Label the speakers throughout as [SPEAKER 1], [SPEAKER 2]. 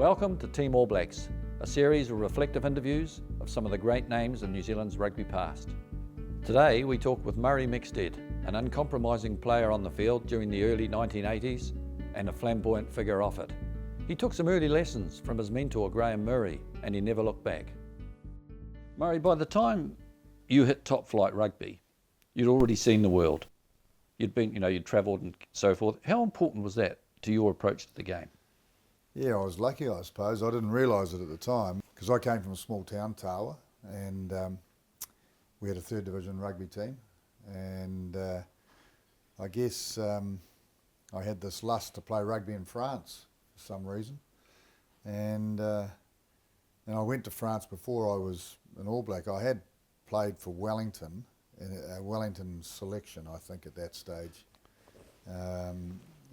[SPEAKER 1] Welcome to Team All Blacks, a series of reflective interviews of some of the great names in New Zealand's rugby past. Today we talk with Murray Mexted, an uncompromising player on the field during the early 1980s and a flamboyant figure off it. He took some early lessons from his mentor Graham Murray and he never looked back. Murray, by the time you hit top flight rugby, you'd already seen the world. You'd travelled and so forth. How important was that to your approach to the game?
[SPEAKER 2] Yeah, I was lucky, I suppose. I didn't realise it at the time because I came from a small town, Tawa, and we had a third division rugby team, and I guess I had this lust to play rugby in France for some reason, and I went to France before I was an All Black. I had played for Wellington, in a Wellington selection, I think, at that stage.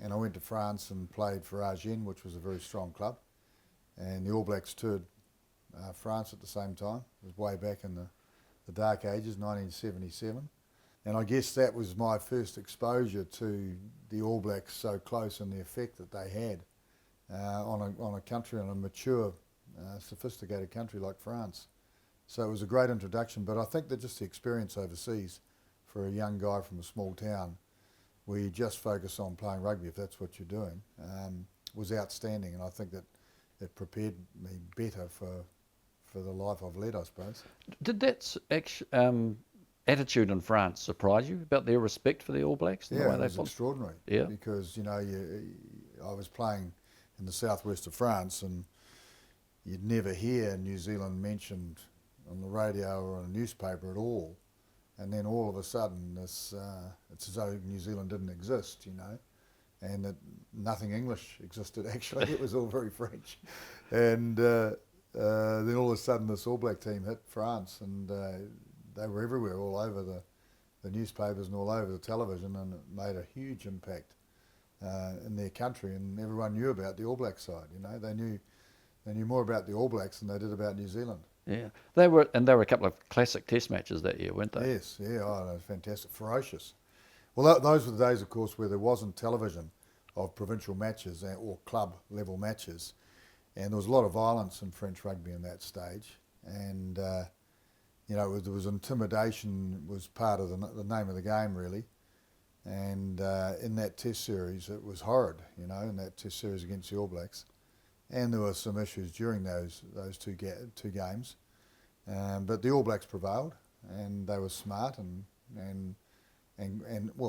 [SPEAKER 2] And I went to France and played for Agen, which was a very strong club. And the All Blacks toured France at the same time. It was way back in the dark ages, 1977. And I guess that was my first exposure to the All Blacks so close and the effect that they had on a country, on a mature, sophisticated country like France. So it was a great introduction, but I think that just the experience overseas for a young guy from a small town, where you just focus on playing rugby, if that's what you're doing, was outstanding, and I think that it prepared me better for the life I've led, I suppose.
[SPEAKER 1] Did that attitude in France surprise you about their respect for the All Blacks?
[SPEAKER 2] Yeah, it was extraordinary.
[SPEAKER 1] Yeah.
[SPEAKER 2] Because I was playing in the southwest of France, and you'd never hear New Zealand mentioned on the radio or in a newspaper at all. And then all of a sudden, it's as though New Zealand didn't exist, and that nothing English existed actually. It was all very French. And then all of a sudden, this All Black team hit France, and they were everywhere, all over the newspapers and all over the television, and it made a huge impact in their country, and everyone knew about the All Black side. They knew more about the All Blacks than they did about New Zealand.
[SPEAKER 1] Yeah, they were a couple of classic Test matches that year, weren't they?
[SPEAKER 2] Yes, yeah, they were fantastic, ferocious. Well, those were the days, of course, where there wasn't television of provincial matches or club level matches, and there was a lot of violence in French rugby in that stage, and there was intimidation was part of the name of the game really, and in that Test series it was horrid, in that Test series against the All Blacks. And there were some issues during those two games, but the All Blacks prevailed, and they were smart and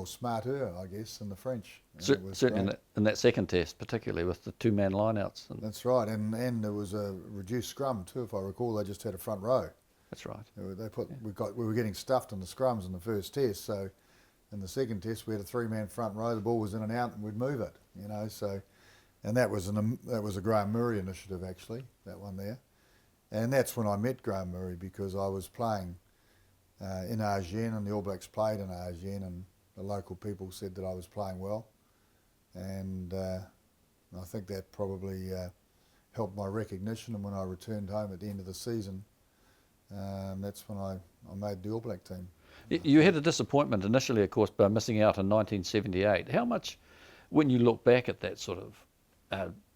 [SPEAKER 2] smarter, I guess, than the French.
[SPEAKER 1] Certainly in that second Test, particularly with the two-man lineouts.
[SPEAKER 2] That's right, and there was a reduced scrum too, if I recall. They just had a front row.
[SPEAKER 1] That's right.
[SPEAKER 2] We were getting stuffed in the scrums in the first Test, so in the second Test we had a three-man front row. The ball was in and out, and we'd move it. So. And that was a Graham Murray initiative, actually, that one there. And that's when I met Graham Murray, because I was playing in Agen, and the All Blacks played in Agen, and the local people said that I was playing well. And I think that probably helped my recognition, and when I returned home at the end of the season, that's when I made the All Black team.
[SPEAKER 1] You had a disappointment initially, of course, by missing out in 1978. How much, when you look back at that sort of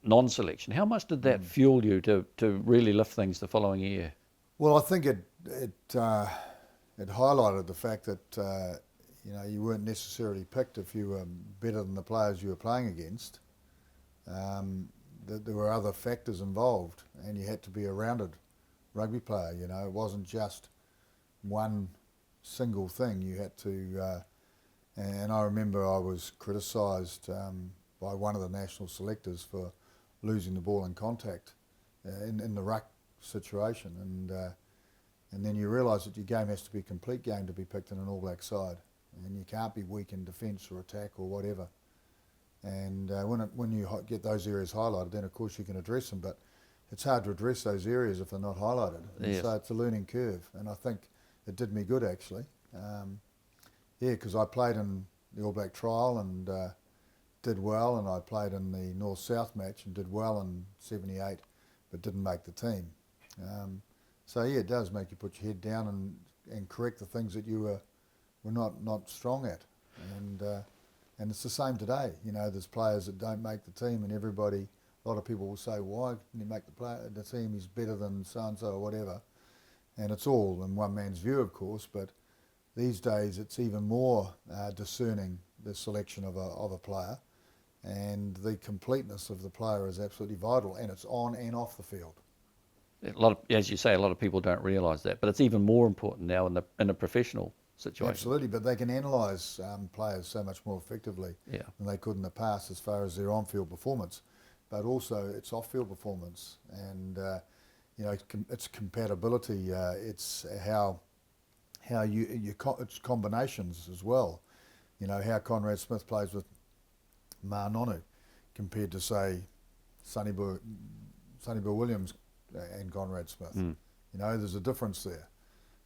[SPEAKER 1] non-selection, how much did that fuel you to really lift things the following year?
[SPEAKER 2] Well, I think it highlighted the fact that you weren't necessarily picked if you were better than the players you were playing against. That there were other factors involved, and you had to be a rounded rugby player. It wasn't just one single thing. You had to, and I remember I was criticised by one of the national selectors for losing the ball in contact in the ruck situation, and then you realise that your game has to be a complete game to be picked in an All Black side, and you can't be weak in defence or attack or whatever. And when you get those areas highlighted, then of course you can address them, but it's hard to address those areas if they're not highlighted.
[SPEAKER 1] Yes.
[SPEAKER 2] So it's a learning curve, and I think it did me good actually. Because I played in the All Black trial and did well, and I played in the North-South match and did well in 78, but didn't make the team. It does make you put your head down and correct the things that you were not strong at. And it's the same today. There's players that don't make the team, and everybody A lot of people will say, why can you make the team, he's better than so-and-so or whatever. And it's all in one man's view, of course, but these days it's even more discerning, the selection of a player, and the completeness of the player is absolutely vital, and it's on and off the field.
[SPEAKER 1] As you say, a lot of people don't realise that, but it's even more important now in a professional situation.
[SPEAKER 2] Absolutely, but they can analyse players so much more effectively than they could in the past as far as their on-field performance, but also its off-field performance, and it's compatibility. It's how it's combinations as well. You know, how Conrad Smith plays with Nonu compared to, say, Sonny Bill Williams and Conrad Smith. You know, there's a difference there,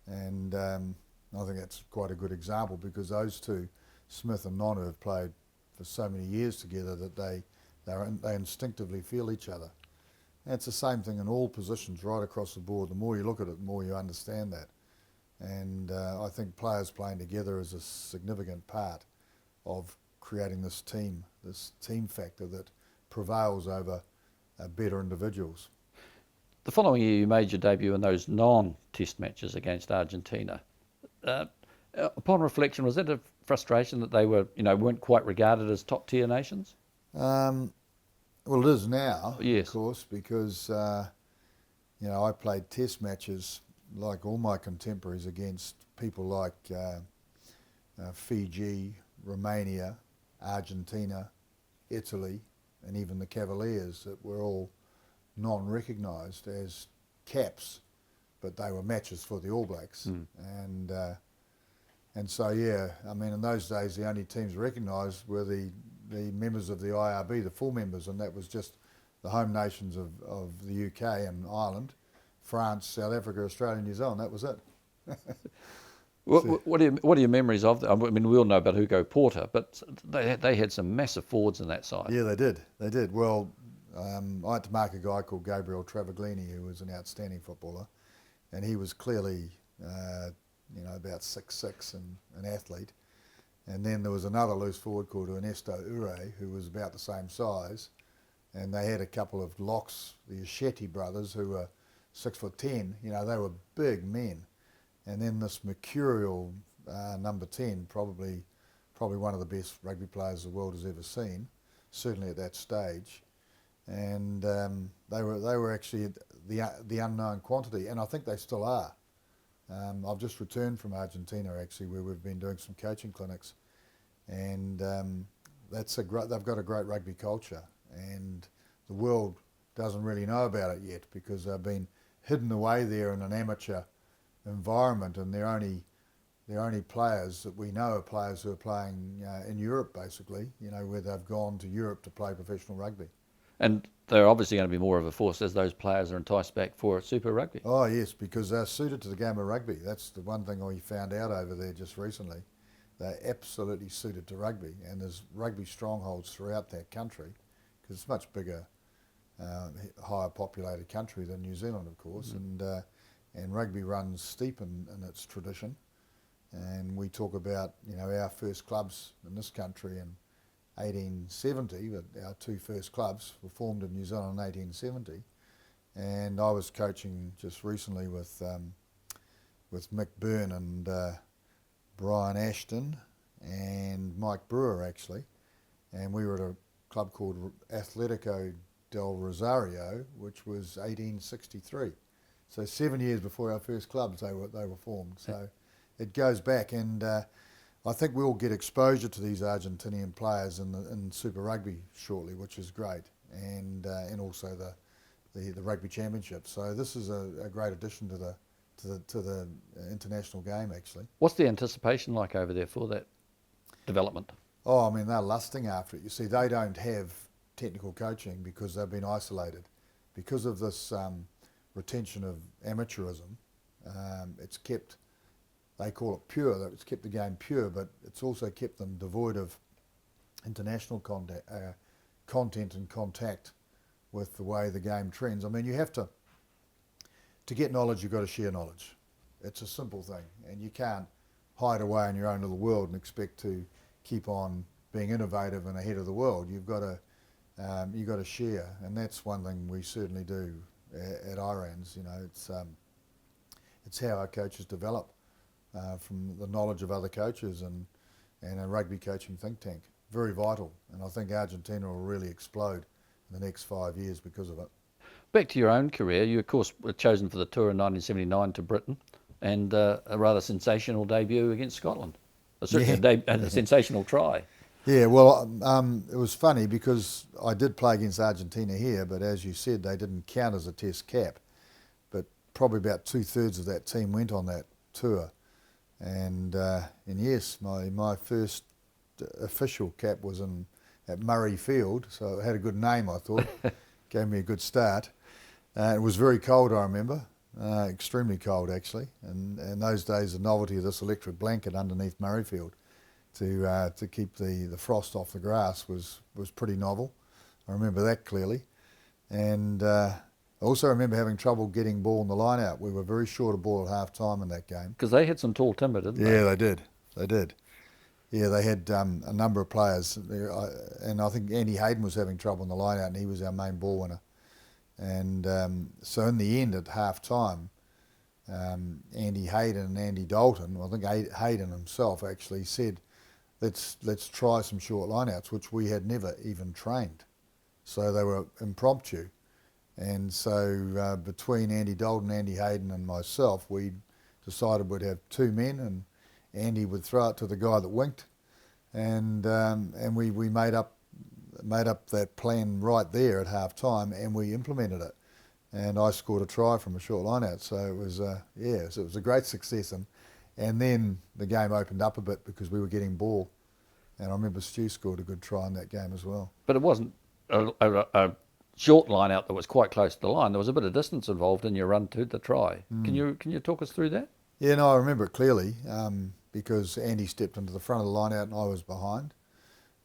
[SPEAKER 2] and I think that's quite a good example, because those two, Smith and Nonu, have played for so many years together that they instinctively feel each other. And it's the same thing in all positions right across the board. The more you look at it, the more you understand that. And I think players playing together is a significant part of creating this team factor that prevails over better individuals.
[SPEAKER 1] The following year, you made your debut in those non-test matches against Argentina. Upon reflection, was that a frustration that they weren't quite regarded as top-tier nations?
[SPEAKER 2] Well, it is now,
[SPEAKER 1] yes,
[SPEAKER 2] of course, because I played test matches like all my contemporaries against people like Fiji, Romania, Argentina, Italy, and even the Cavaliers, that were all non-recognised as caps, but they were matches for the All Blacks. And so, I mean, in those days the only teams recognised were the members of the IRB, the full members, and that was just the home nations of the UK and Ireland, France, South Africa, Australia, New Zealand. That was it.
[SPEAKER 1] What are your memories of them? I mean, we all know about Hugo Porter, but they had some massive forwards in that side.
[SPEAKER 2] Yeah, they did. Well, I had to mark a guy called Gabriel Travaglini, who was an outstanding footballer, and he was clearly, about 6'6" and an athlete. And then there was another loose forward called Ernesto Ure, who was about the same size, and they had a couple of locks, the Aschetti brothers, who were 6'10". You know, they were big men. And then this mercurial number 10, probably one of the best rugby players the world has ever seen, certainly at that stage. And they were actually the unknown quantity, and I think they still are. I've just returned from Argentina, actually, where we've been doing some coaching clinics, and they've got a great rugby culture, and the world doesn't really know about it yet because they've been hidden away there in an amateur environment, and they're only players that we know are players who are playing in Europe, basically, where they've gone to Europe to play professional rugby.
[SPEAKER 1] And they're obviously going to be more of a force as those players are enticed back for Super Rugby.
[SPEAKER 2] Oh yes, because they're suited to the game of rugby. That's the one thing we found out over there just recently. They're absolutely suited to rugby, and there's rugby strongholds throughout that country, because it's a much bigger, higher populated country than New Zealand, of course, and rugby runs steep in its tradition. And we talk about our first clubs in this country in 1870, but our two first clubs were formed in New Zealand in 1870, and I was coaching just recently with Mick Byrne and Brian Ashton and Mike Brewer, actually, and we were at a club called Atletico del Rosario, which was 1863. So 7 years before our first clubs they were formed. So it goes back, and I think we'll get exposure to these Argentinian players in Super Rugby shortly, which is great, and also the Rugby Championship. So this is a great addition to the international game, actually.
[SPEAKER 1] What's the anticipation like over there for that development?
[SPEAKER 2] Oh, I mean, they're lusting after it. You see, they don't have technical coaching because they've been isolated. Because of this retention of amateurism, it's kept, they call it pure, it's kept the game pure, but it's also kept them devoid of international content and contact with the way the game trends. I mean, you have to get knowledge, you've got to share knowledge. It's a simple thing, and you can't hide away in your own little world and expect to keep on being innovative and ahead of the world. You've got to you got to share, and that's one thing we certainly do at Irans. You know, it's how our coaches develop from the knowledge of other coaches and a rugby coaching think tank. Very vital, and I think Argentina will really explode in the next 5 years because of it.
[SPEAKER 1] Back to your own career, you of course were chosen for the tour in 1979 to Britain, and a rather sensational debut against Scotland. Certainly a sensational try.
[SPEAKER 2] Yeah, well, it was funny because I did play against Argentina here, but as you said, they didn't count as a test cap. But probably about 2/3 of that team went on that tour. And yes, my first official cap was at Murrayfield, so it had a good name, I thought. Gave me a good start. It was very cold, I remember, extremely cold actually. And in those days, the novelty of this electric blanket underneath Murrayfield to keep the frost off the grass was pretty novel. I remember that clearly. And I also remember having trouble getting ball in the line out. We were very short of ball at half time in that game.
[SPEAKER 1] Because they had some tall timber, didn't they?
[SPEAKER 2] Yeah, they did. Yeah, they had a number of players, and I think Andy Hayden was having trouble in the line out, and he was our main ball winner. And so in the end, at half time, Andy Hayden and Andy Dalton, I think Hayden himself actually said, let's try some short lineouts, which we had never even trained. So they were impromptu. And so between Andy Dalton, Andy Hayden and myself, we decided we'd have two men, and Andy would throw it to the guy that winked, and we made up that plan right there at half time, and we implemented it. And I scored a try from a short lineout, so it was so it was a great success. And then the game opened up a bit because we were getting ball, and I remember Stu scored a good try in that game as well.
[SPEAKER 1] But it wasn't a short line out that was quite close to the line. There was a bit of distance involved in your run to the try. Can you talk us through that?
[SPEAKER 2] Yeah, no, I remember it clearly because Andy stepped into the front of the line out and I was behind,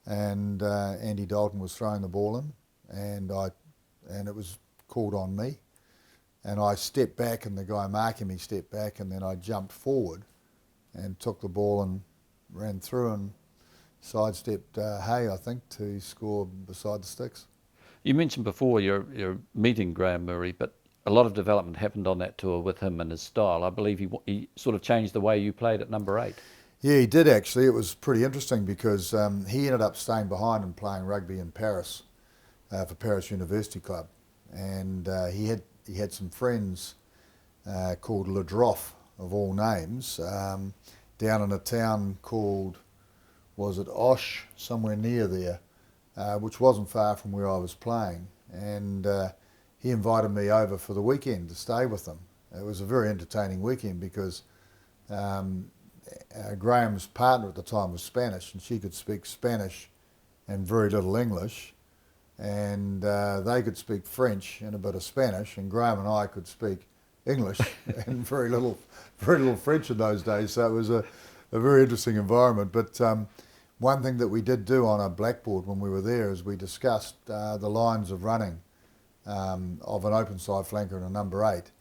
[SPEAKER 2] and Andy Dalton was throwing the ball in, and it was called on me, and I stepped back, and the guy marking me stepped back, and then I jumped forward and took the ball and ran through and sidestepped Hay, I think, to score beside the sticks.
[SPEAKER 1] You mentioned before you're meeting Graham Murray, but a lot of development happened on that tour with him and his style. I believe he sort of changed the way you played at number 8.
[SPEAKER 2] Yeah, he did actually. It was pretty interesting because he ended up staying behind and playing rugby in Paris for Paris University Club, and he had some friends called Le Droff, of all names, down in a town called, was it Osh, somewhere near there, which wasn't far from where I was playing, and he invited me over for the weekend to stay with them. It was a very entertaining weekend because Graham's partner at the time was Spanish, and she could speak Spanish and very little English, and they could speak French and a bit of Spanish, and Graham and I could speak English and very little French in those days. So it was a very interesting environment. But one thing that we did do on a blackboard when we were there is we discussed the lines of running of an open side flanker and a number 8.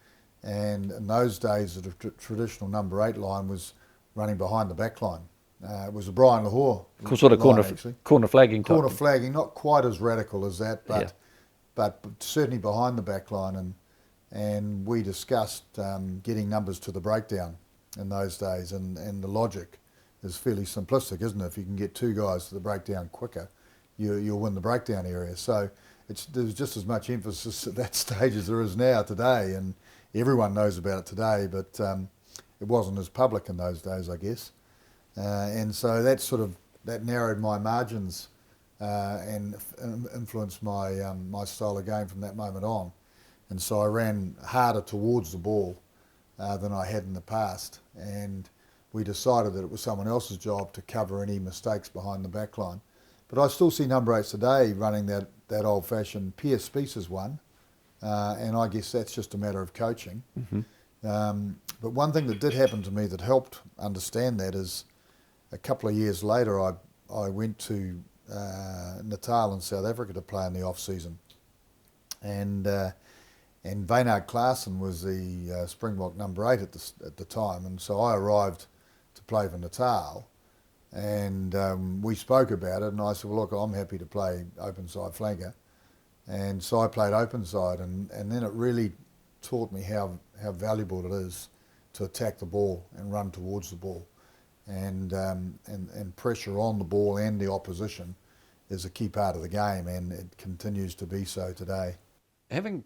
[SPEAKER 2] And in those days, the traditional number 8 line was running behind the back line. It was a Brian Lahore
[SPEAKER 1] sort of corner flagging type.
[SPEAKER 2] Corner flagging, not quite as radical as that, but certainly behind the back line. And we discussed getting numbers to the breakdown in those days. And the logic is fairly simplistic, isn't it? If you can get 2 guys to the breakdown quicker, you'll win the breakdown area. So there's just as much emphasis at that stage as there is now today, and everyone knows about it today, but it wasn't as public in those days, I guess. And so that narrowed my margins and influenced my style of game from that moment on. And so I ran harder towards the ball than I had in the past, and we decided that it was someone else's job to cover any mistakes behind the back line. But I still see number 8s today running that old-fashioned Pierre Spies is one, and I guess that's just a matter of coaching. But one thing that did happen to me that helped understand that is a couple of years later I went to Natal in South Africa to play in the off-season, and Wynand Klaasen was the Springbok number 8 at the time, and so I arrived to play for Natal. And we spoke about it, and I said, well, look, I'm happy to play open side flanker. And so I played open side, and then it really taught me how valuable it is to attack the ball and run towards the ball, and pressure on the ball and the opposition is a key part of the game, and it continues to be so today.
[SPEAKER 1] Having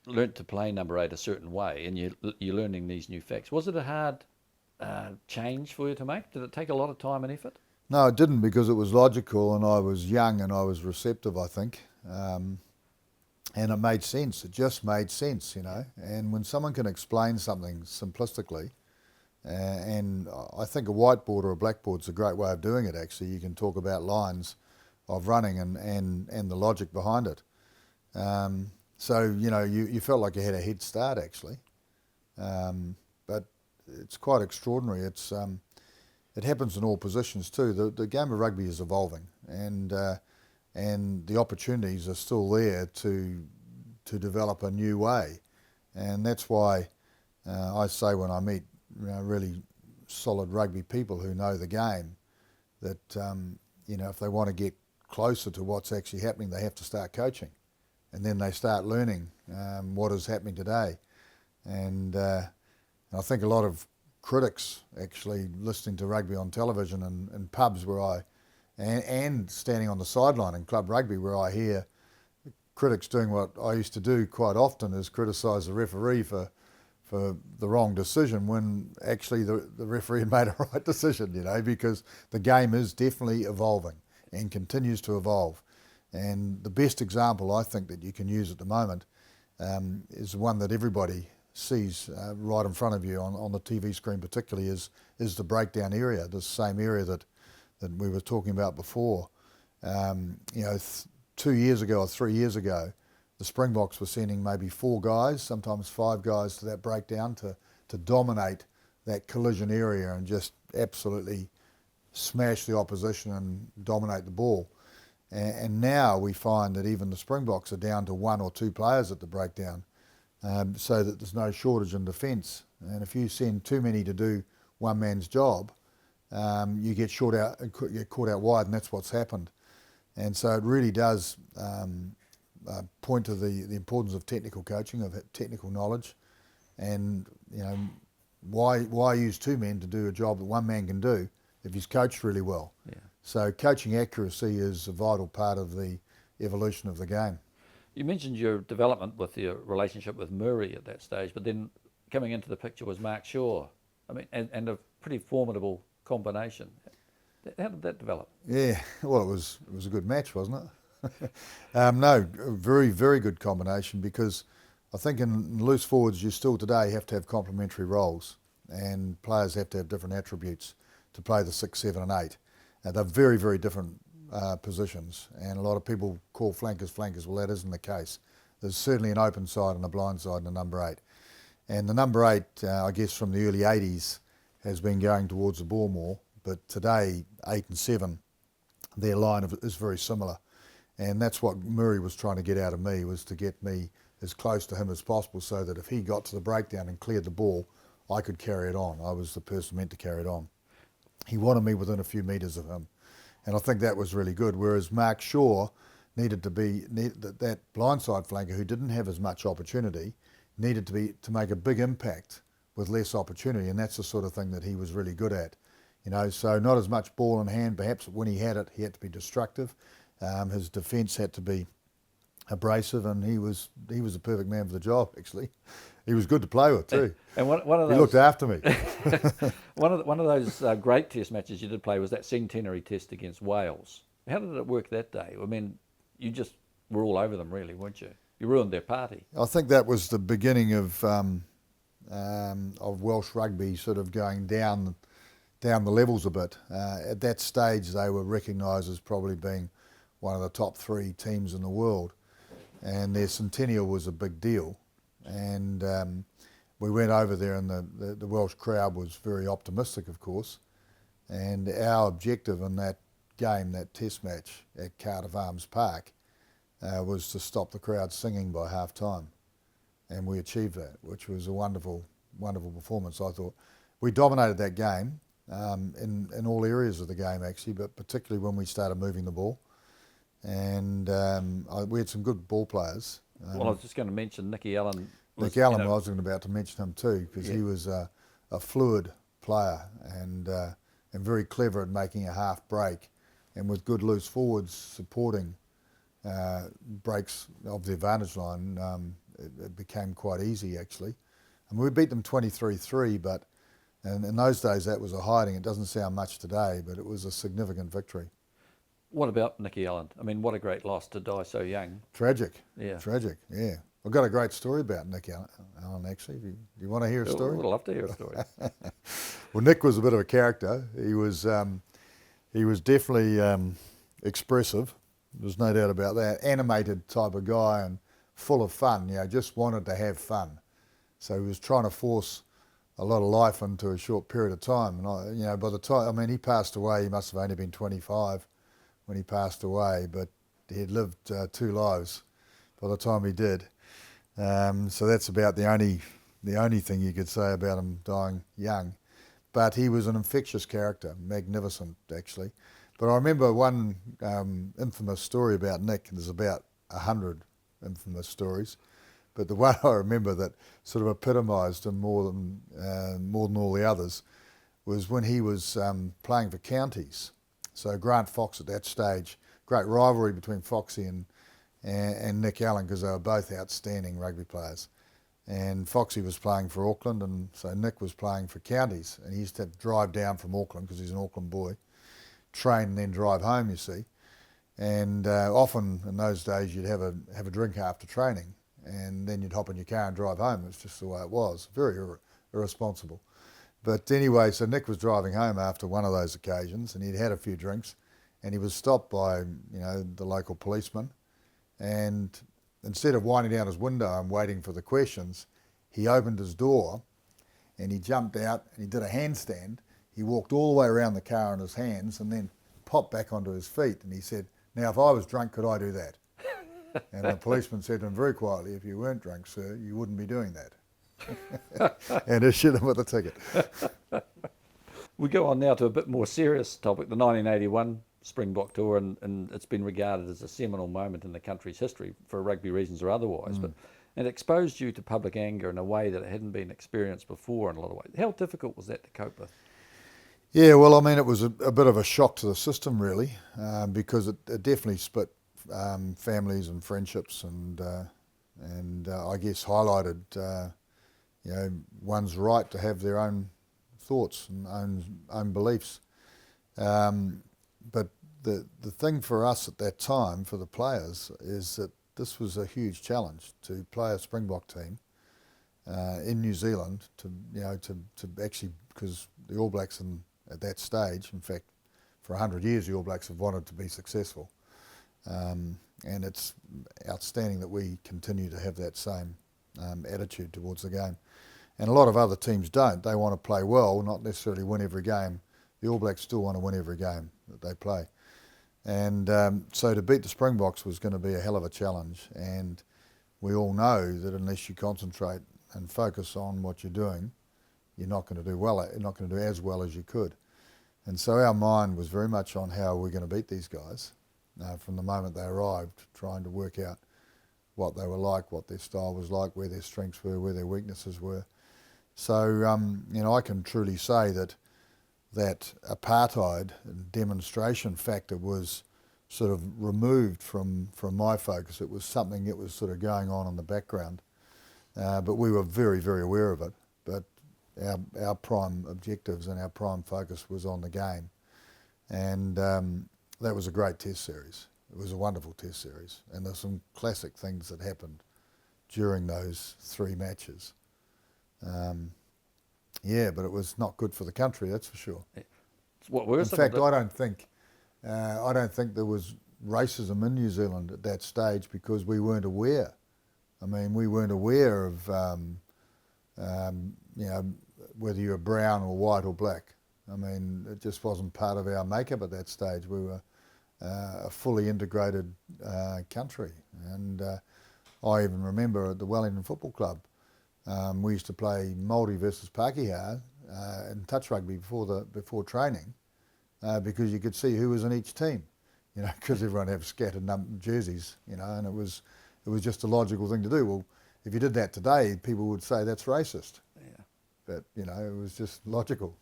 [SPEAKER 1] learnt to play number 8 a certain way, and you're learning these new facts, was it a hard change for you to make? Did it take a lot of time and effort?
[SPEAKER 2] No, it didn't, because it was logical, and I was young and I was receptive, I think. And it made sense. It just made sense, you know. And when someone can explain something simplistically, and I think a whiteboard or a blackboard's a great way of doing it, actually. You can talk about lines of running and the logic behind it. So, you know, you felt like you had a head start, actually. But it's quite extraordinary. It happens in all positions too. The game of rugby is evolving, and the opportunities are still there to develop a new way, and that's why I say when I meet really solid rugby people who know the game, that you know, if they want to get closer to what's actually happening, they have to start coaching, and then they start learning what is happening today, and I think a lot of critics actually listening to rugby on television and pubs where and standing on the sideline in club rugby where I hear critics doing what I used to do quite often, is criticise the referee for the wrong decision, when actually the referee had made a right decision, you know, because the game is definitely evolving and continues to evolve. And the best example I think that you can use at the moment is one that everybody sees right in front of you on the TV screen particularly, is the breakdown area, the same area that we were talking about before. You know, 2 years ago or 3 years ago, the Springboks were sending maybe 4 guys, sometimes 5 guys to that breakdown to dominate that collision area and just absolutely smash the opposition and dominate the ball. And now we find that even the Springboks are down to 1 or 2 players at the breakdown, so that there's no shortage in defence. And if you send too many to do one man's job, you get caught out wide, and that's what's happened. And so it really does point to the importance of technical coaching, of technical knowledge, and you know, why use 2 men to do a job that 1 man can do if he's coached really well.
[SPEAKER 1] Yeah.
[SPEAKER 2] So coaching accuracy is a vital part of the evolution of the game.
[SPEAKER 1] You mentioned your development with your relationship with Murray at that stage, but then coming into the picture was Mark Shaw. I mean, and a pretty formidable combination. How did that develop?
[SPEAKER 2] Yeah, well, it was a good match, wasn't it? No, a very, very good combination, because I think in loose forwards you still today have to have complementary roles, and players have to have different attributes to play the 6, 7 and 8. They're very, very different positions, and a lot of people call flankers. Well, that isn't the case. There's certainly an open side and a blind side in the number 8. And the number 8, I guess from the early 80s, has been going towards the ball more, but today 8 and 7, their line is very similar. And that's what Murray was trying to get out of me, was to get me as close to him as possible, so that if he got to the breakdown and cleared the ball, I could carry it on. I was the person meant to carry it on. He wanted me within a few metres of him, and I think that was really good. Whereas Mark Shaw needed that blindside flanker who didn't have as much opportunity, needed to make a big impact with less opportunity, and that's the sort of thing that he was really good at. You know, so not as much ball in hand. Perhaps when he had it, he had to be destructive. His defence had to be abrasive, and he was the perfect man for the job. Actually, he was good to play with too.
[SPEAKER 1] And one of those,
[SPEAKER 2] he looked after me.
[SPEAKER 1] one of those great Test matches you did play was that centenary Test against Wales. How did it work that day? I mean, you just were all over them, really, weren't you? You ruined their party.
[SPEAKER 2] I think that was the beginning of Welsh rugby sort of going down the levels a bit. At that stage, they were recognised as probably being one of the top 3 teams in the world, and their centennial was a big deal. And we went over there, and the Welsh crowd was very optimistic, of course. And our objective in that game, that Test match at Cardiff Arms Park, was to stop the crowd singing by half time. And we achieved that, which was a wonderful, wonderful performance, I thought. We dominated that game in all areas of the game, actually, but particularly when we started moving the ball. and we had some good ball players.
[SPEAKER 1] Well, I was just going to mention Nicky Allen.
[SPEAKER 2] Nick Allen, I was about to mention him too, because he was a fluid player and very clever at making a half break, and with good loose forwards supporting breaks of the advantage line, it became quite easy actually. And we beat them 23-3, but in those days that was a hiding. It doesn't sound much today, but it was a significant victory.
[SPEAKER 1] What about Nicky Allen? I mean, what a great loss to die so young.
[SPEAKER 2] Tragic.
[SPEAKER 1] Yeah.
[SPEAKER 2] Tragic, yeah. I've got a great story about Nick Allen actually. Do you want to hear a story?
[SPEAKER 1] I'd love to hear a story.
[SPEAKER 2] Well, Nick was a bit of a character. He was definitely expressive. There's no doubt about that. Animated type of guy and full of fun, just wanted to have fun. So he was trying to force a lot of life into a short period of time. And by the time, he passed away, he must have only been 25 when he passed away, but he had lived 2 lives by the time he did. So that's about the only thing you could say about him dying young. But he was an infectious character, magnificent actually. But I remember one infamous story about Nick, and there's about 100 infamous stories, but the one I remember that sort of epitomised him more than all the others was when he was playing for counties. So Grant Fox at that stage, great rivalry between Foxy and Nick Allen, because they were both outstanding rugby players. And Foxy was playing for Auckland, and so Nick was playing for counties, and he used to drive down from Auckland because he's an Auckland boy, train and then drive home, you see. And often in those days you'd have a drink after training, and then you'd hop in your car and drive home. It's just the way it was. Very irresponsible. But anyway, so Nick was driving home after one of those occasions, and he'd had a few drinks, and he was stopped by the local policeman, and instead of winding down his window and waiting for the questions, he opened his door and he jumped out and he did a handstand. He walked all the way around the car on his hands and then popped back onto his feet, and he said, "Now if I was drunk, could I do that?" And the policeman said to him very quietly, "If you weren't drunk, sir, you wouldn't be doing that." And issued him with a ticket.
[SPEAKER 1] We go on now to a bit more serious topic, the 1981 Springbok tour, and it's been regarded as a seminal moment in the country's history for rugby reasons or otherwise. But it exposed you to public anger in a way that it hadn't been experienced before in a lot of ways. How difficult was that to cope with?
[SPEAKER 2] Yeah, well, it was a bit of a shock to the system, really, because it definitely split families and friendships, and I guess highlighted one's right to have their own thoughts and own beliefs. But the thing for us at that time, for the players, is that this was a huge challenge to play a Springbok team in New Zealand, to actually, because the All Blacks at that stage, in fact, for 100 years the All Blacks have wanted to be successful. And it's outstanding that we continue to have that same attitude towards the game. And a lot of other teams don't. They want to play well, not necessarily win every game. The All Blacks still want to win every game that they play. And so to beat the Springboks was going to be a hell of a challenge. And we all know that unless you concentrate and focus on what you're doing, you're not going to do well. You're not going to do as well as you could. And so our mind was very much on how we're going to beat these guys from the moment they arrived, trying to work out what they were like, what their style was like, where their strengths were, where their weaknesses were. So, I can truly say that apartheid and demonstration factor was sort of removed from my focus. It was something that was sort of going on in the background, but we were very, very aware of it. But our prime objectives and our prime focus was on the game, and that was a great test series. It was a wonderful test series, and there's some classic things that happened during those 3 matches. But it was not good for the country, that's for sure. In fact, I don't think there was racism in New Zealand at that stage because we weren't aware. We weren't aware of whether you were brown or white or black. It just wasn't part of our makeup at that stage. We were a fully integrated country, and I even remember at the Wellington Football Club, we used to play Māori versus Pākehā in touch rugby before training, because you could see who was in each team. you know, because everyone have scattered jerseys, you know, and it was just a logical thing to do. Well, if you did that today, people would say that's racist.
[SPEAKER 1] Yeah.
[SPEAKER 2] But, you know, it was just logical.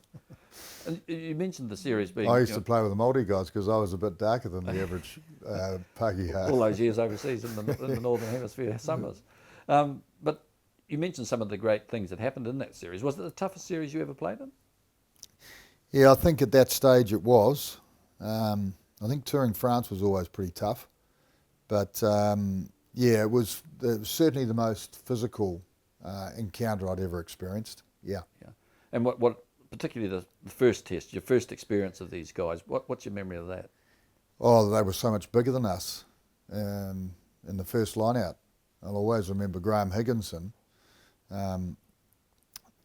[SPEAKER 1] And you mentioned the series being...
[SPEAKER 2] I used to play with the Māori guys because I was a bit darker than the average Pākehā.
[SPEAKER 1] all those years overseas in the Northern Hemisphere summers. But you mentioned some of the great things that happened in that series. Was it the toughest series you ever played in?
[SPEAKER 2] Yeah, I think at that stage it was. I think touring France was always pretty tough. But, yeah, it was certainly the most physical encounter I'd ever experienced. Yeah.
[SPEAKER 1] Yeah. And what particularly the first test, your first experience of these guys, what's your memory of that?
[SPEAKER 2] Oh, they were so much bigger than us in the first line-out. I'll always remember Graham Higginson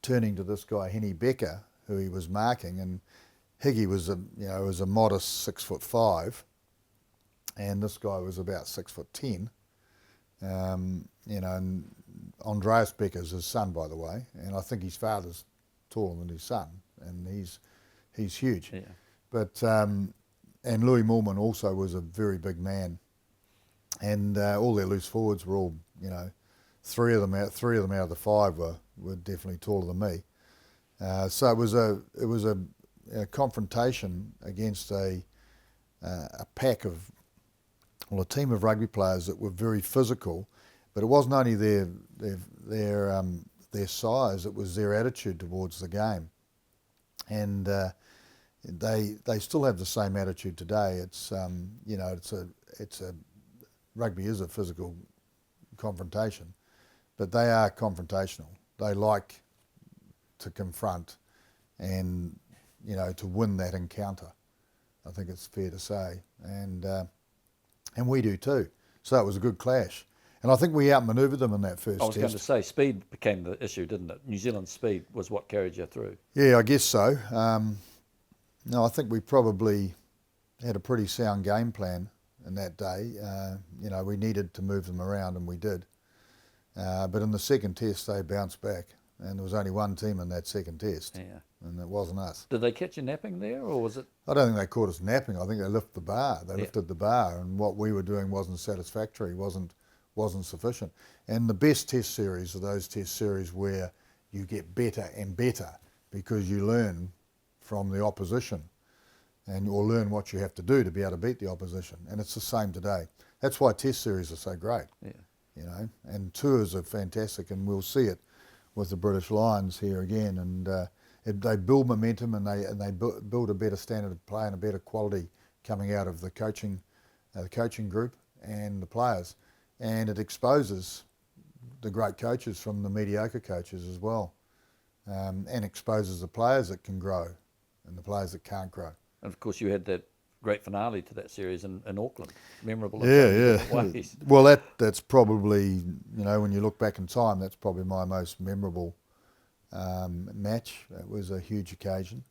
[SPEAKER 2] turning to this guy, Henny Becker, who he was marking, and Higgy was a modest 6'5", and this guy was about 6'10". You know, and Andreas Becker's his son, by the way, and I think his father's taller than his son, and he's huge.
[SPEAKER 1] Yeah.
[SPEAKER 2] But and Louis Moorman also was a very big man, and all their loose forwards were all, you know, three of them out of the five were definitely taller than me. So it was a confrontation against a pack of, well, a team of rugby players that were very physical, but it wasn't only their size, it was their attitude towards the game, and they still have the same attitude today. It's you know, rugby is a physical confrontation, but they are confrontational. They like to confront and, you know, to win that encounter. I think it's fair to say, and we do too. So it was a good clash. And I think we outmanoeuvred them in that first test.
[SPEAKER 1] I was going to say, speed became the issue, didn't it? New Zealand's speed was what carried you through.
[SPEAKER 2] Yeah, I guess so. No, I think we probably had a pretty sound game plan in that day. You know, we needed to move them around, and we did. But in the second test, they bounced back, and there was only one team in that second test,
[SPEAKER 1] Yeah.
[SPEAKER 2] and it wasn't us.
[SPEAKER 1] Did they catch you napping there, or was it?
[SPEAKER 2] I don't think they caught us napping. I think they lifted the bar. They lifted the bar, and what we were doing wasn't satisfactory, wasn't sufficient. And the best test series are those test series where you get better and better because you learn from the opposition, and you'll learn what you have to do to be able to beat the opposition. And it's the same today. That's why test series are so great.
[SPEAKER 1] Yeah.
[SPEAKER 2] You know, and tours are fantastic, and we'll see it with the British Lions here again. And they build momentum, and they build a better standard of play and a better quality coming out of the coaching group and the players. And it exposes the great coaches from the mediocre coaches as well, and exposes the players that can grow and the players that can't grow.
[SPEAKER 1] And of course, you had that great finale to that series in Auckland, memorable in
[SPEAKER 2] Yeah.
[SPEAKER 1] different ways.
[SPEAKER 2] Well, that's probably, you know, when you look back in time, that's probably my most memorable match. It was a huge occasion,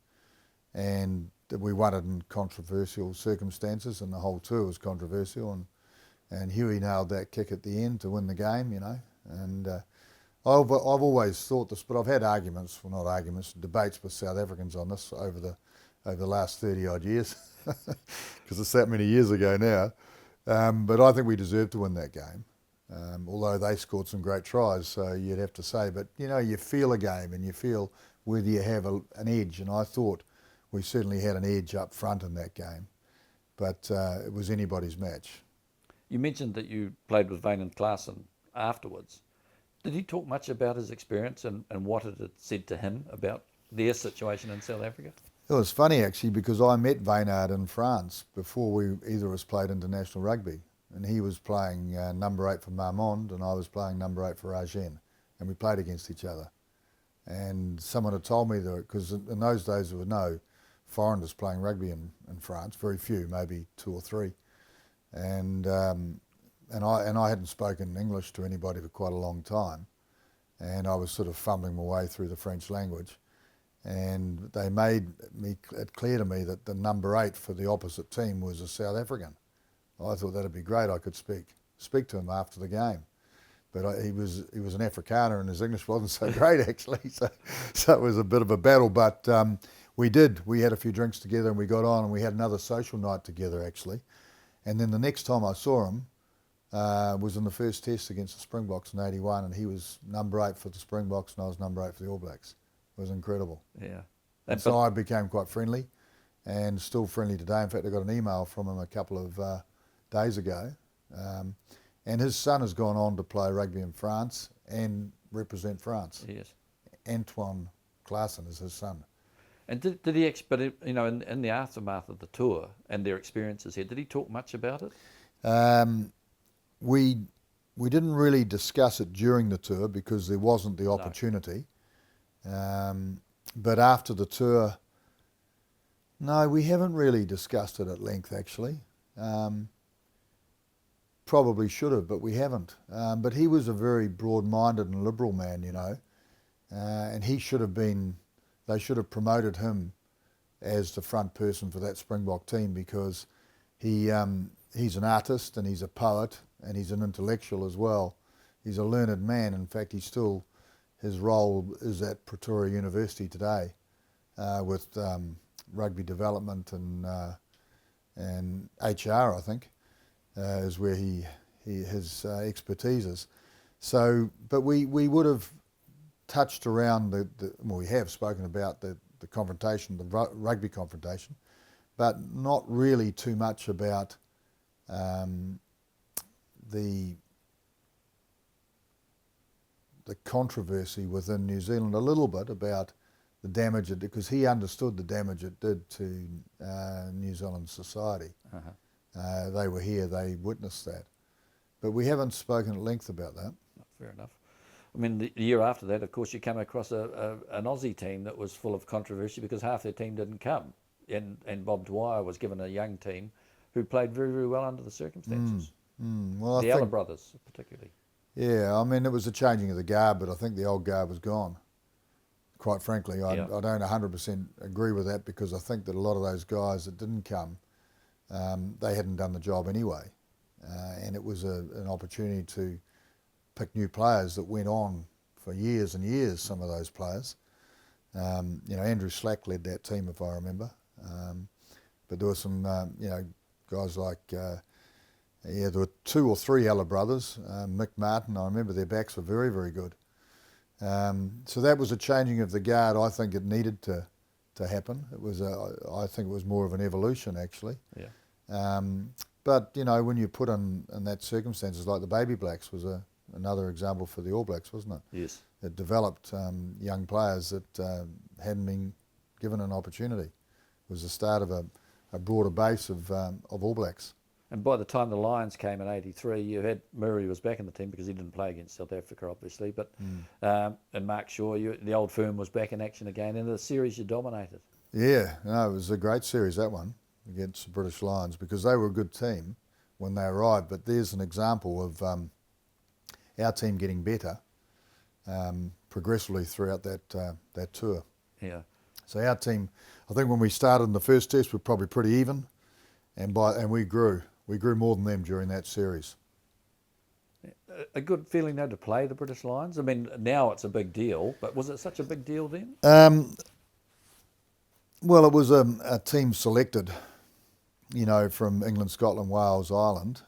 [SPEAKER 2] and we won it in controversial circumstances, and the whole tour was controversial, and Huey nailed that kick at the end to win the game, you know. And I've always thought this, but I've had debates with South Africans on this over the last 30 odd years, because it's that many years ago now. But I think we deserved to win that game, although they scored some great tries, so you'd have to say. But, you know, you feel a game and you feel whether you have an edge, and I thought we certainly had an edge up front in that game, but it was anybody's match.
[SPEAKER 1] You mentioned that you played with Wayne and Klaassen afterwards. Did he talk much about his experience and what it had said to him about their situation in South Africa?
[SPEAKER 2] It was funny, actually, because I met Waynard in France before either of us played international rugby, and he was playing number 8 for Marmande, and I was playing number 8 for Agen, and we played against each other. And someone had told me that, because in those days there were no foreigners playing rugby in France, very few, maybe 2 or 3. And I hadn't spoken English to anybody for quite a long time, and I was sort of fumbling my way through the French language, and they made it clear to me that the number 8 for the opposite team was a South African. I thought that'd be great. I could speak to him after the game, but he was an Afrikaner, and his English wasn't so great actually. So it was a bit of a battle, but we had a few drinks together, and we got on, and we had another social night together actually. And then the next time I saw him was in the first test against the Springboks in '81, and he was number 8 for the Springboks and I was number 8 for the All Blacks. It was incredible.
[SPEAKER 1] Yeah.
[SPEAKER 2] And so I became quite friendly, and still friendly today. In fact, I got an email from him a couple of days ago. And his son has gone on to play rugby in France and represent France.
[SPEAKER 1] Yes.
[SPEAKER 2] Antoine Klaassen is his son.
[SPEAKER 1] And did he, but you know, in the aftermath of the tour and their experiences here, did he talk much about it?
[SPEAKER 2] We didn't really discuss it during the tour because there wasn't the opportunity. No. But after the tour, no, we haven't really discussed it at length actually. Probably should have, but we haven't. But he was a very broad-minded and liberal man, you know, and he should have been. They should have promoted him as the front person for that Springbok team because he's an artist and he's a poet and he's an intellectual as well. He's a learned man. In fact, his role is at Pretoria University today with rugby development and HR, I think, is where his expertise is. So, but we would have touched around well, we have spoken about the confrontation, the rugby confrontation, but not really too much about the controversy within New Zealand. A little bit about the damage it did, because he understood the damage it did to New Zealand society. Uh-huh. They were here, they witnessed that, but we haven't spoken at length about that.
[SPEAKER 1] Fair enough. I mean, the year after that, of course, you come across an Aussie team that was full of controversy because half their team didn't come. And Bob Dwyer was given a young team who played very, very well under the circumstances.
[SPEAKER 2] Well,
[SPEAKER 1] the Ella brothers, particularly.
[SPEAKER 2] Yeah, I mean, it was a changing of the guard, but I think the old guard was gone. Quite frankly, I don't 100% agree with that because I think that a lot of those guys that didn't come, they hadn't done the job anyway. And it was an opportunity to pick new players that went on for years and years, some of those players. You know, Andrew Slack led that team, if I remember. But there were some, you know, guys like, there were 2 or 3 Ella brothers. Mick Martin, I remember their backs were very, very good. So that was a changing of the guard. I think it needed to happen. It was, I think it was more of an evolution, actually.
[SPEAKER 1] Yeah.
[SPEAKER 2] But, you know, when you put in that circumstances, like the Baby Blacks was another example for the All Blacks, wasn't it?
[SPEAKER 1] Yes.
[SPEAKER 2] It developed young players that hadn't been given an opportunity. It was the start of a broader base of All Blacks.
[SPEAKER 1] And by the time the Lions came in '83, you had Murray was back in the team because he didn't play against South Africa, obviously. But and Mark Shaw, the old firm was back in action again, and the series you dominated. Yeah,
[SPEAKER 2] no, it was a great series, that one, against the British Lions, because they were a good team when they arrived. But there's an example of our team getting better progressively throughout that tour.
[SPEAKER 1] Yeah.
[SPEAKER 2] So our team, I think when we started in the first test, we were probably pretty even, and we grew. We grew more than them during that series.
[SPEAKER 1] A good feeling though to play the British Lions. I mean, now it's a big deal, but was it such a big deal then?
[SPEAKER 2] Well, it was a team selected, you know, from England, Scotland, Wales, Ireland.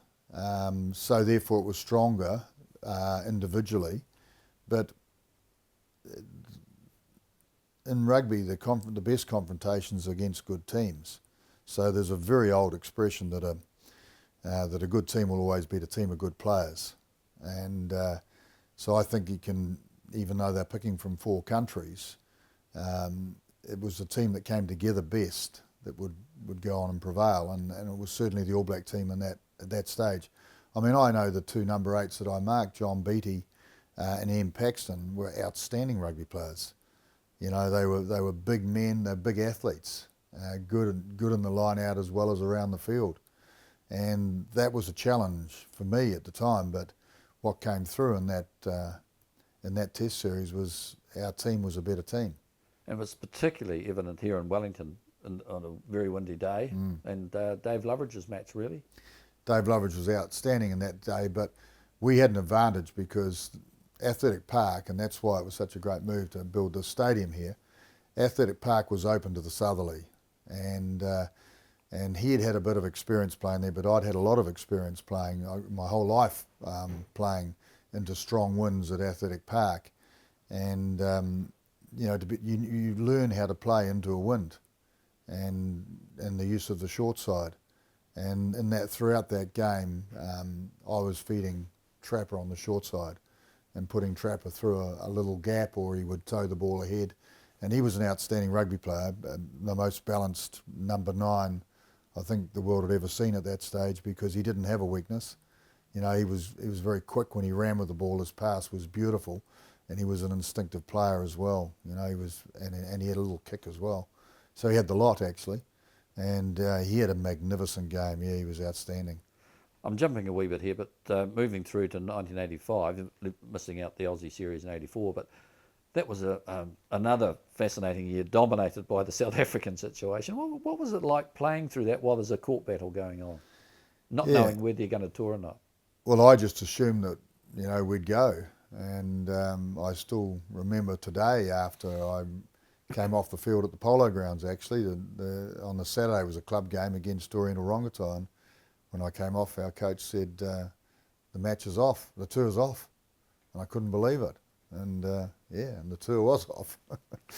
[SPEAKER 2] So therefore, it was stronger individually, but in rugby, the best confrontations are against good teams. So there's a very old expression that a good team will always beat a team of good players, and so I think you can, even though they're picking from 4 countries, it was the team that came together best that would go on and prevail, and it was certainly the All Black team at that stage. I mean, I know the 2 number 8s that I marked, John Beattie and Ian Paxton, were outstanding rugby players. You know, they were big men, they're big athletes, good in the line out as well as around the field. And that was a challenge for me at the time, but what came through in that test series was our team was a better team.
[SPEAKER 1] And it was particularly evident here in Wellington on a very windy day, and Dave Loveridge's match, really.
[SPEAKER 2] Dave Loveridge was outstanding in that day, but we had an advantage because Athletic Park, and that's why it was such a great move to build this stadium here, Athletic Park was open to the southerly, and And he had had a bit of experience playing there, but I'd had a lot of experience playing my whole life, playing into strong winds at Athletic Park. And, you learn how to play into a wind and the use of the short side. And in that, throughout that game, I was feeding Trapper on the short side and putting Trapper through a little gap, or he would tow the ball ahead. And he was an outstanding rugby player, the most balanced number 9 I think the world had ever seen at that stage, because he didn't have a weakness. He was very quick when he ran with the ball. His pass was beautiful, and he was an instinctive player as well. He was, and he had a little kick as well. So he had the lot actually, and he had a magnificent game. Yeah, he was outstanding.
[SPEAKER 1] I'm jumping a wee bit here, but moving through to 1985, missing out the Aussie series in '84, but that was another fascinating year, dominated by the South African situation. What was it like playing through that while there's a court battle going on, not knowing whether you're going to tour or not?
[SPEAKER 2] Well, I just assumed that we'd go, and I still remember today, after I came off the field at the Polo Grounds, actually, on the Saturday was a club game against Oriental Rangatain. When I came off, our coach said, the match is off, the tour's off, and I couldn't believe it. And and the tour was off.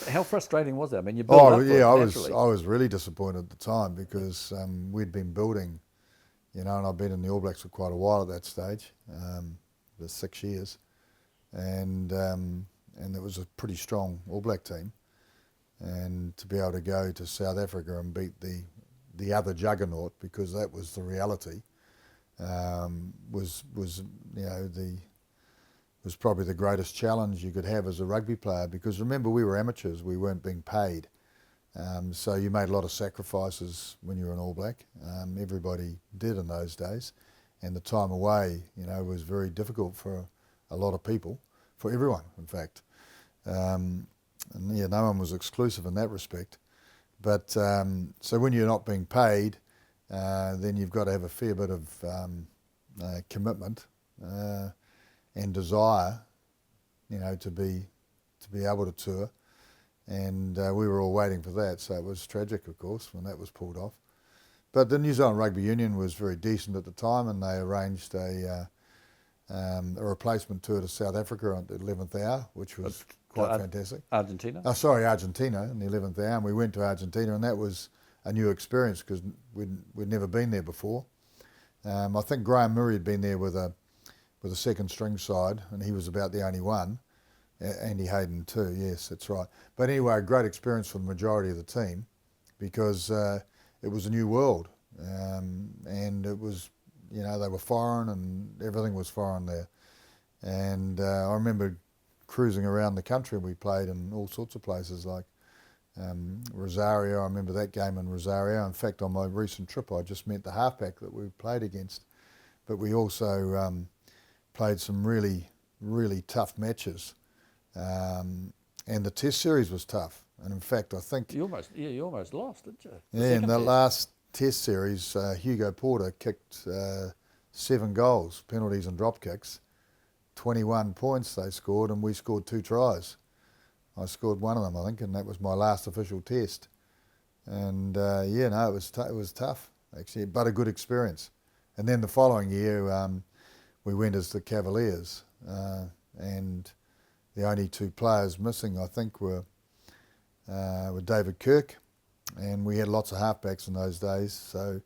[SPEAKER 1] How frustrating was that? I mean, you built up for it naturally.
[SPEAKER 2] I was really disappointed at the time, because we'd been building, and I'd been in the All Blacks for quite a while at that stage, for 6 years, and it was a pretty strong All Black team, and to be able to go to South Africa and beat the other juggernaut, because that was the reality, was probably the greatest challenge you could have as a rugby player, because remember, we were amateurs, we weren't being paid. So you made a lot of sacrifices when you were an All Black. Everybody did in those days, and the time away, was very difficult for a lot of people, for everyone, in fact. No one was exclusive in that respect. But so when you're not being paid, then you've got to have a fair bit of commitment and desire, to be able to tour. And we were all waiting for that, so it was tragic, of course, when that was pulled off. But the New Zealand Rugby Union was very decent at the time, and they arranged a replacement tour to South Africa at the 11th hour, which was quite fantastic.
[SPEAKER 1] Argentina?
[SPEAKER 2] Argentina in the 11th hour, and we went to Argentina, and that was a new experience, because we'd never been there before. I think Graham Murray had been there with a second string side, and he was about the only one. Andy Hayden too, yes, that's right. But anyway, a great experience for the majority of the team, because it was a new world, and it was, they were foreign, and everything was foreign there. And I remember cruising around the country. We played in all sorts of places, like Rosario. I remember that game in Rosario. In fact, on my recent trip, I just met the halfback that we played against. But we also played some really, really tough matches. And the Test series was tough. And in fact, I think...
[SPEAKER 1] You almost lost, didn't you?
[SPEAKER 2] Yeah, in the last Test series, Hugo Porter kicked 7 goals, penalties and drop kicks. 21 points they scored, and we scored 2 tries. I scored one of them, I think, and that was my last official Test. And it was tough, actually, but a good experience. And then the following year, we went as the Cavaliers, and the only 2 players missing, I think, were David Kirk, and we had lots of halfbacks in those days, so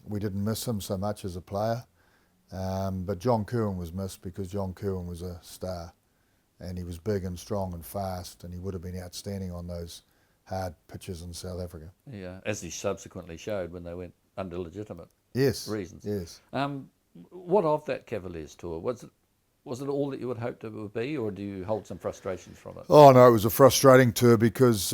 [SPEAKER 2] we didn't miss him so much as a player. But John Curran was missed, because John Curran was a star, and he was big and strong and fast, and he would have been outstanding on those hard pitches in South Africa. Yeah,
[SPEAKER 1] as he subsequently showed when they went under legitimate reasons.
[SPEAKER 2] Yes.
[SPEAKER 1] What of that Cavaliers tour? Was it all that you would hoped it would be, or do you hold some frustrations from it?
[SPEAKER 2] Oh no, it was a frustrating tour, because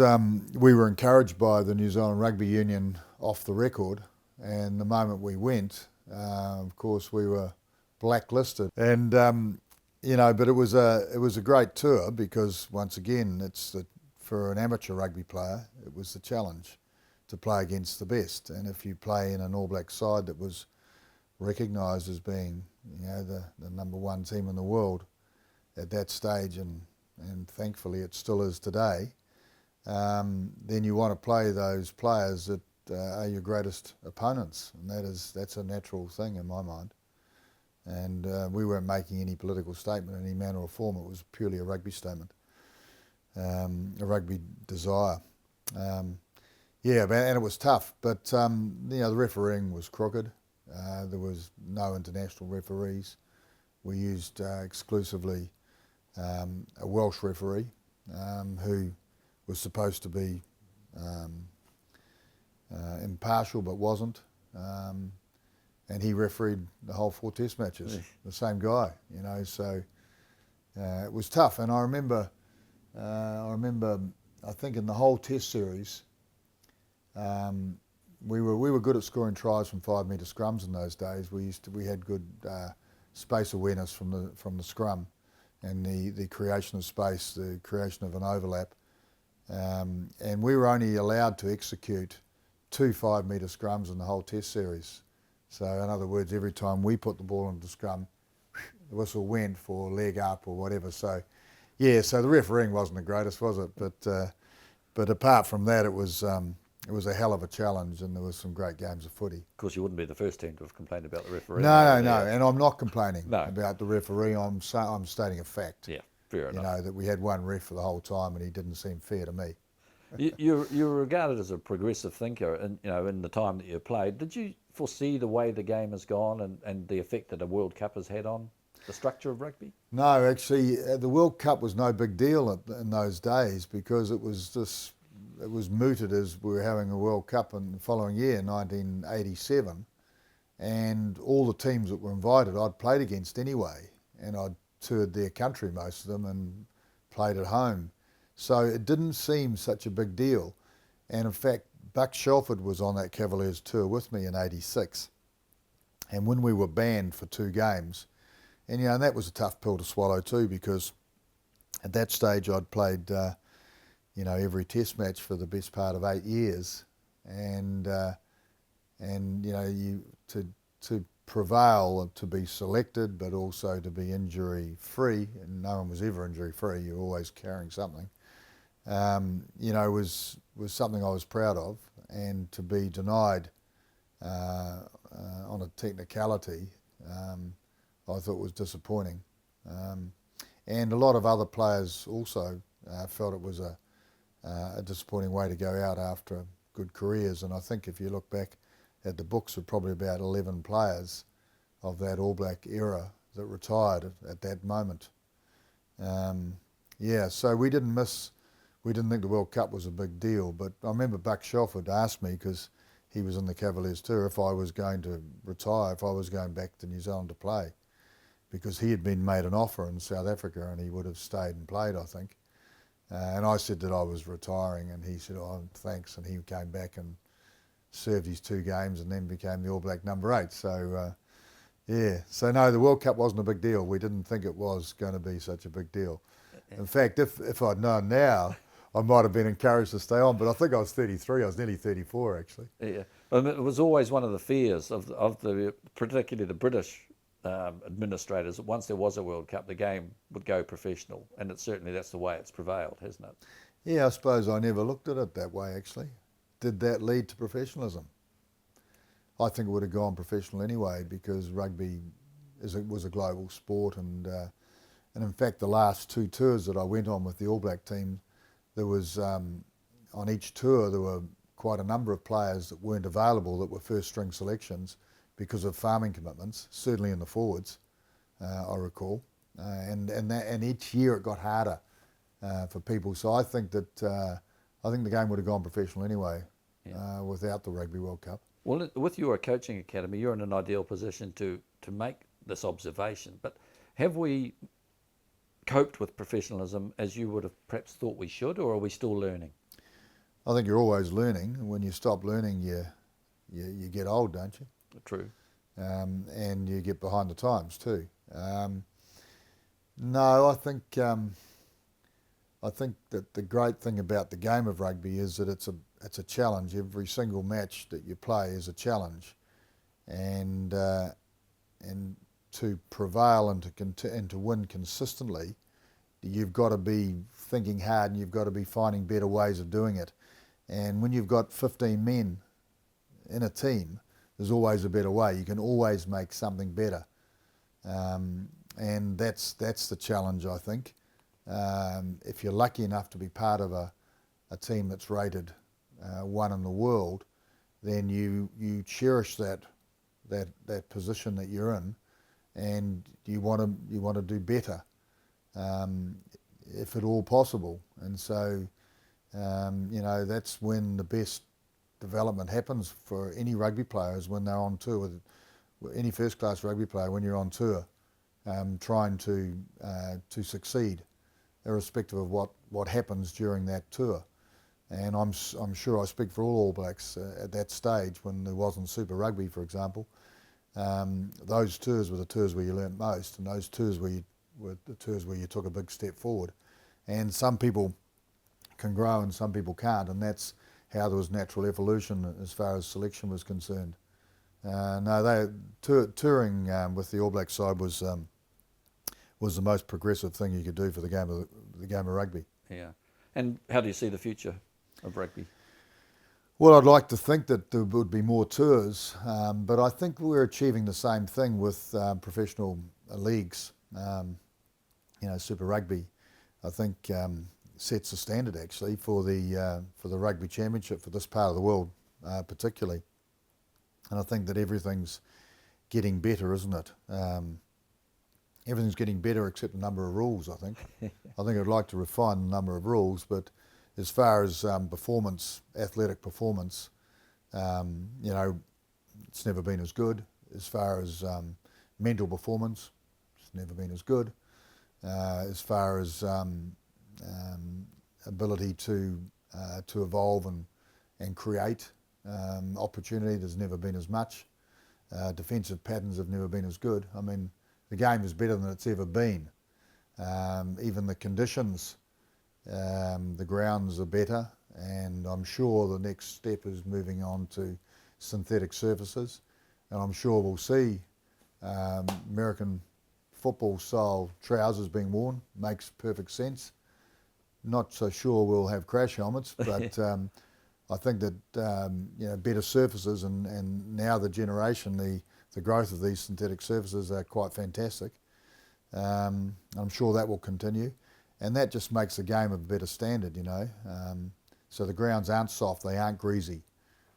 [SPEAKER 2] we were encouraged by the New Zealand Rugby Union off the record, and the moment we went, of course, we were blacklisted. And but it was a great tour, because once again, for an amateur rugby player, it was the challenge to play against the best. And if you play in an All Black side that was recognised as being, the number 1 team in the world at that stage, and thankfully it still is today, then you want to play those players that are your greatest opponents, and that's a natural thing in my mind. And we weren't making any political statement in any manner or form. It was purely a rugby statement, a rugby desire. Yeah, and it was tough, but the refereeing was crooked. There was no international referees. We used exclusively a Welsh referee who was supposed to be impartial but wasn't, and he refereed the whole 4 test matches, the same guy, so it was tough. And I remember, I think in the whole test series, we were good at scoring tries from 5 metre scrums in those days. We had good space awareness from the scrum, and the creation of space, the creation of an overlap, and we were only allowed to execute 2 5 metre scrums in the whole test series. So in other words, every time we put the ball into the scrum, the whistle went for leg up or whatever. So yeah, so the refereeing wasn't the greatest, was it? But apart from that, it was a hell of a challenge, and there was some great games of footy.
[SPEAKER 1] Of course, you wouldn't be the first team to have complained about the referee.
[SPEAKER 2] No, and I'm not complaining about the referee. I'm stating a fact.
[SPEAKER 1] Yeah, fair enough.
[SPEAKER 2] That we had one ref for the whole time, and he didn't seem fair to me.
[SPEAKER 1] You were regarded as a progressive thinker, and in the time that you played. Did you foresee the way the game has gone and the effect that a World Cup has had on the structure of rugby?
[SPEAKER 2] No, actually, the World Cup was no big deal in those days, because it was mooted as we were having a World Cup in the following year, 1987, and all the teams that were invited I'd played against anyway, and I'd toured their country, most of them, and played at home. So it didn't seem such a big deal. And in fact, Buck Shelford was on that Cavaliers tour with me in '86, and when we were banned for 2 games, and and that was a tough pill to swallow too, because at that stage I'd played every test match for the best part of 8 years, and to prevail, to be selected, but also to be injury free, and no one was ever injury free. You're always carrying something. Was something I was proud of, and to be denied on a technicality, I thought was disappointing. And a lot of other players also felt it was a disappointing way to go out after good careers. And I think if you look back at the books, of probably about 11 players of that All Black era that retired at that moment. So we didn't think the World Cup was a big deal, but I remember Buck Shelford asked me, because he was in the Cavaliers tour, if I was going to retire, if I was going back to New Zealand to play, because he had been made an offer in South Africa and he would have stayed and played, I think. And I said that I was retiring, and he said, "Oh, thanks," and he came back and served his 2 games and then became the All Black number 8. So so no, the World Cup wasn't a big deal. We didn't think it was going to be such a big deal. In fact, if I'd known now, I might have been encouraged to stay on, but I think I was 33. I was nearly 34, actually.
[SPEAKER 1] Yeah, it was always one of the fears of particularly the British administrators, that once there was a World Cup, the game would go professional, and that's the way it's prevailed, hasn't it?
[SPEAKER 2] Yeah, I suppose I never looked at it that way, actually. Did that lead to professionalism? I think it would have gone professional anyway, because rugby was a global sport, and in fact the last 2 tours that I went on with the All Black team, there was, on each tour, there were quite a number of players that weren't available, that were first string selections because of farming commitments, certainly in the forwards, I recall. And each year it got harder for people. So I think that the game would have gone professional anyway, without the Rugby World Cup.
[SPEAKER 1] Well, with your coaching academy, you're in an ideal position to make this observation. But have we coped with professionalism as you would have perhaps thought we should, or are we still learning?
[SPEAKER 2] I think you're always learning. When you stop learning, you get old, don't you?
[SPEAKER 1] True.
[SPEAKER 2] And you get behind the times too. No, I think that the great thing about the game of rugby is that it's a challenge. Every single match that you play is a challenge, and to prevail and to win consistently, you've got to be thinking hard, and you've got to be finding better ways of doing it. And when you've got 15 men in a team, there's always a better way. You can always make something better. And that's the challenge, I think. If you're lucky enough to be part of a team that's rated 1 in the world, then you cherish that position that you're in, and you want to do better, if at all possible. And so, that's when the best development happens for any rugby player, is when they're on tour with any first class rugby player. When you're on tour, trying to succeed, irrespective of what happens during that tour. And I'm sure I speak for all Blacks at that stage, when there wasn't Super Rugby, for example. Those tours were the tours where you learnt most, and those tours were the tours where you took a big step forward. And some people can grow and some people can't, and that's how there was natural evolution as far as selection was concerned. Touring with the All Black side was the most progressive thing you could do for the game of rugby.
[SPEAKER 1] Yeah. And how do you see the future of rugby?
[SPEAKER 2] Well, I'd like to think that there would be more tours, but I think we're achieving the same thing with professional leagues. Super Rugby, I think, sets the standard actually for the rugby championship for this part of the world, particularly. And I think that everything's getting better, isn't it? Everything's getting better except the number of rules, I think. I think I'd like to refine the number of rules, but as far as athletic performance, it's never been as good. As far as mental performance, it's never been as good. As far as ability to evolve and create opportunity, there's never been as much. Defensive patterns have never been as good. I mean, the game is better than it's ever been. Even the conditions, the grounds are better, and I'm sure the next step is moving on to synthetic surfaces, and I'm sure we'll see American football style trousers being worn. Makes perfect sense. Not so sure we'll have crash helmets, but I think that better surfaces and now the generation, the growth of these synthetic surfaces are quite fantastic. I'm sure that will continue, and that just makes the game of a better standard, So the grounds aren't soft, they aren't greasy.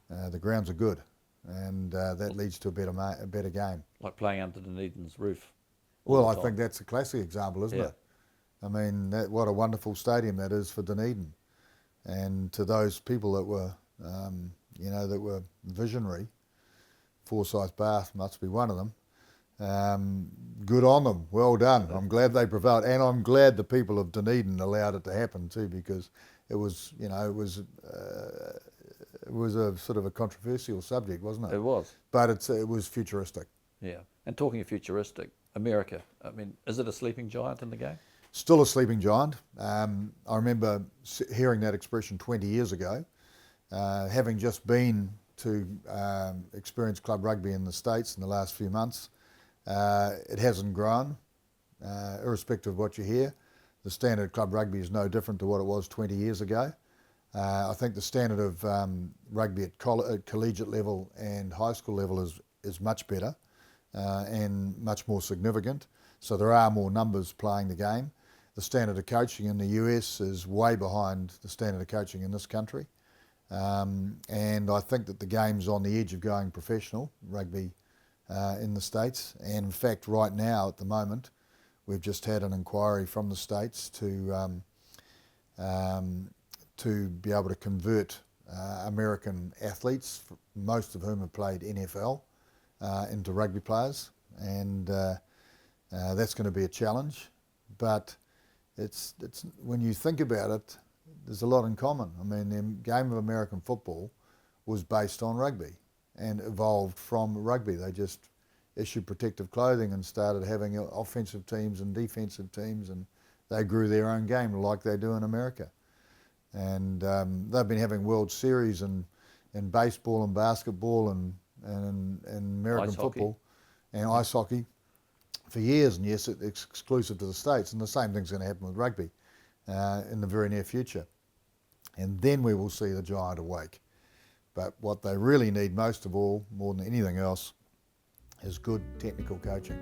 [SPEAKER 2] The grounds are good, and that leads to a better game.
[SPEAKER 1] Like playing under Dunedin's roof.
[SPEAKER 2] Well, I think that's a classic example, isn't it? I mean, what a wonderful stadium that is for Dunedin, and to those people that were, that were visionary. Forsyth Bath must be one of them. Good on them, well done. I'm glad they prevailed, and I'm glad the people of Dunedin allowed it to happen too, because it was a sort of a controversial subject, wasn't it?
[SPEAKER 1] It was.
[SPEAKER 2] But it was futuristic.
[SPEAKER 1] Yeah. And talking of futuristic, America, I mean, is it a sleeping giant in the game?
[SPEAKER 2] Still a sleeping giant. I remember hearing that expression 20 years ago, having just been to experience club rugby in the States in the last few months. It hasn't grown, irrespective of what you hear. The standard of club rugby is no different to what it was 20 years ago. I think the standard of rugby at collegiate level and high school level is much better and much more significant. So there are more numbers playing the game. The standard of coaching in the US is way behind the standard of coaching in this country. And I think that the game's on the edge of going professional, rugby in the States. And in fact, right now, at the moment, we've just had an inquiry from the States to be able to convert American athletes, most of whom have played NFL, into rugby players. And that's going to be a challenge. But it's when you think about it, there's a lot in common. I mean, the game of American football was based on rugby and evolved from rugby. They just issued protective clothing and started having offensive teams and defensive teams, and they grew their own game like they do in America. And they've been having World Series in baseball and basketball and American football and ice hockey for years, and yes, it's exclusive to the States, and the same thing's going to happen with rugby in the very near future. And then we will see the giant awake. But what they really need most of all, more than anything else, is good technical coaching.